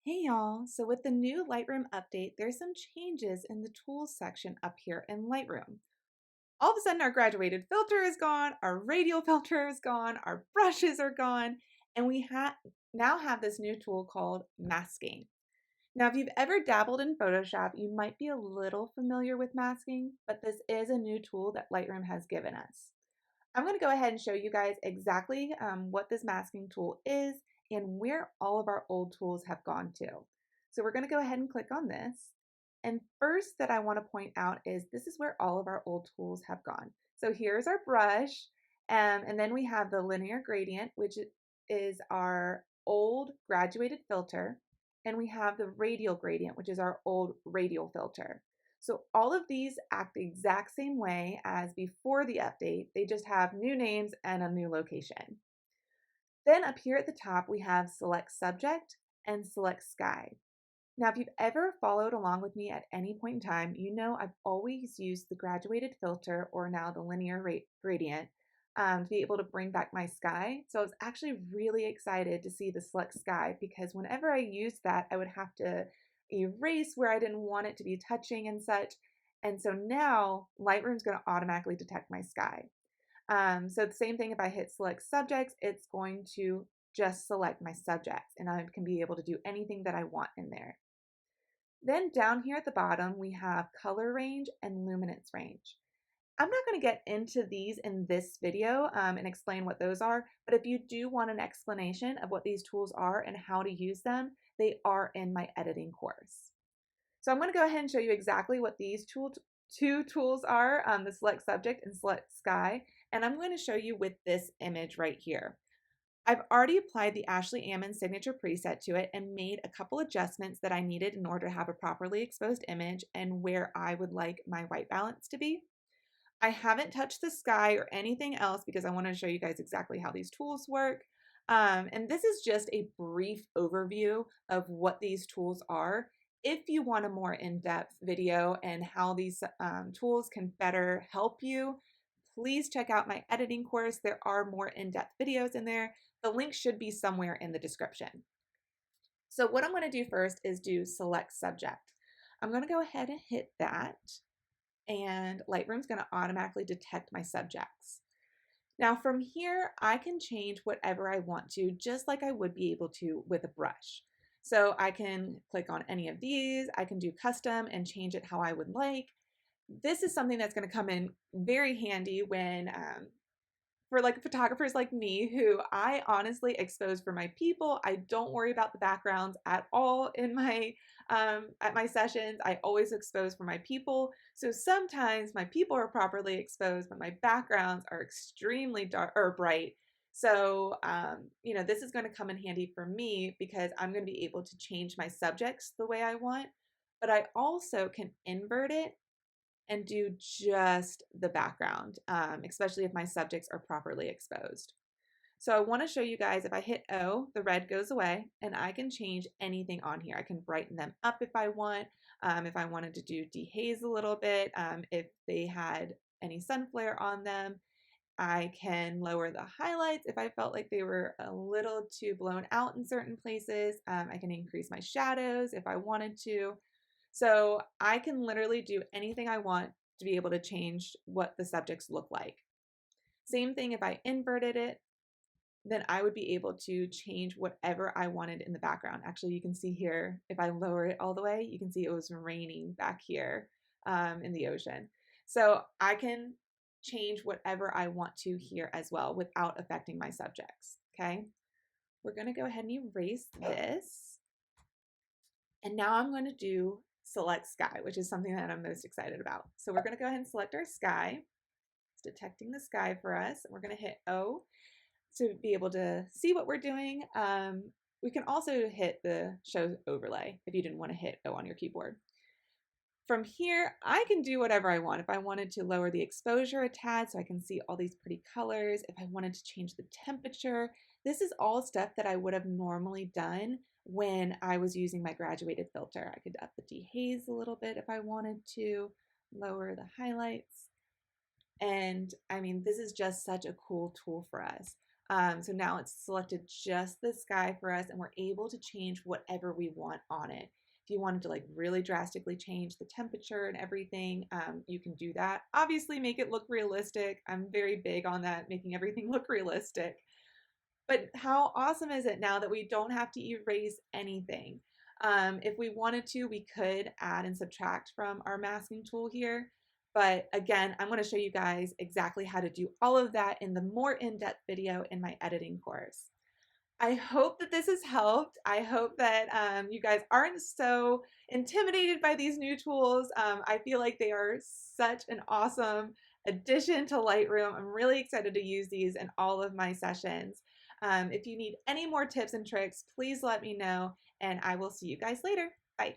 Hey y'all, so with the new Lightroom update, there's some changes in the tools section up here in Lightroom. All of a sudden our graduated filter is gone, our radial filter is gone, our brushes are gone, and we now have this new tool called masking. Now, if you've ever dabbled in Photoshop, you might be a little familiar with masking, but this is a new tool that Lightroom has given us. I'm going to go ahead and show you guys exactly what this masking tool is and where all of our old tools have gone to. So we're going to go ahead and click on this. And first that I want to point out is this is where all of our old tools have gone. So here's our brush, and then we have the linear gradient, which is our old graduated filter, and we have the radial gradient, which is our old radial filter. So all of these act the exact same way as before the update. They just have new names and a new location. Then up here at the top, we have select subject and select sky. Now, if you've ever followed along with me at any point in time, you know I've always used the graduated filter, or now the linear gradient, to be able to bring back my sky. So I was actually really excited to see the select sky, because whenever I used that, I would have to erase where I didn't want it to be touching and such. And so now Lightroom's going to automatically detect my sky. So the same thing, if I hit select subjects, it's going to just select my subjects, and I can be able to do anything that I want in there. Then down here at the bottom, we have color range and luminance range. I'm not going to get into these in this video and explain what those are, but if you do want an explanation of what these tools are and how to use them, they are in my editing course. So I'm going to go ahead and show you exactly what these two tools are, the select subject and select sky, and I'm going to show you with this image right here. I've already applied the Ashley Ammon signature preset to it and made a couple adjustments that I needed in order to have a properly exposed image and where I would like my white balance to be. I haven't touched the sky or anything else because I want to show you guys exactly how these tools work. And this is just a brief overview of what these tools are. If you want a more in-depth video and how these tools can better help you, please check out my editing course. There are more in-depth videos in there. The link should be somewhere in the description. So what I'm going to do first is do select subject. I'm going to go ahead and hit that, and Lightroom's going to automatically detect my subjects. Now from here, I can change whatever I want to, just like I would be able to with a brush. So I can click on any of these, I can do custom and change it how I would like. This is something that's going to come in very handy when for like photographers like me, who I honestly expose for my people. I don't worry about the backgrounds at all in my at my sessions. I always expose for my people. So sometimes my people are properly exposed, but my backgrounds are extremely dark or bright. So this is going to come in handy for me because I'm going to be able to change my subjects the way I want, but I also can invert it and do just the background, especially if my subjects are properly exposed. So I want to show you guys, if I hit O, the red goes away, and I can change anything on here. I can brighten them up if I want, if I wanted to do dehaze a little bit, if they had any sun flare on them. I can lower the highlights if I felt like they were a little too blown out in certain places. I can increase my shadows if I wanted to. So I can literally do anything I want to be able to change what the subjects look like. Same thing if I inverted it, then I would be able to change whatever I wanted in the background. Actually, you can see here, if I lower it all the way, you can see it was raining back here in the ocean. So I can change whatever I want to here as well without affecting my subjects, okay? We're gonna go ahead and erase this. And now I'm going to do select sky, which is something that I'm most excited about. So we're going to go ahead and select our sky. It's detecting the sky for us. We're going to hit O to be able to see what we're doing. We can also hit the show overlay if you didn't want to hit O on your keyboard. From here, I can do whatever I want. If I wanted to lower the exposure a tad so I can see all these pretty colors, if I wanted to change the temperature, this is all stuff that I would have normally done when I was using my graduated filter. I could up the dehaze a little bit if I wanted to, lower the highlights. And I mean, this is just such a cool tool for us. So now it's selected just the sky for us, and we're able to change whatever we want on it. If you wanted to like really drastically change the temperature and everything, you can do that. Obviously make it look realistic. I'm very big on that, making everything look realistic. But how awesome is it now that we don't have to erase anything? If we wanted to, we could add and subtract from our masking tool here. But again, I'm going to show you guys exactly how to do all of that in the more in-depth video in my editing course. I hope that this has helped. I hope that you guys aren't so intimidated by these new tools. I feel like they are such an awesome addition to Lightroom. I'm really excited to use these in all of my sessions. If you need any more tips and tricks, please let me know, and I will see you guys later. Bye.